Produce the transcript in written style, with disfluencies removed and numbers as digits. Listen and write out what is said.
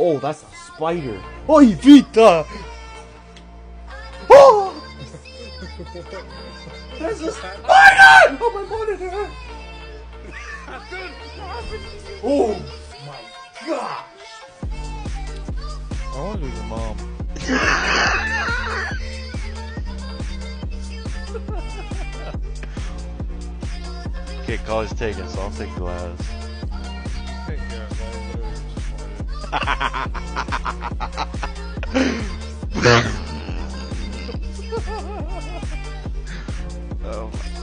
Oh, that's a spider. Oh, you beat the. Oh! There's a spider! Oh, my monitor! Oh my gosh! I want to do your mom. Okay, college taken, so I'll take glass. Take care of that. Oh my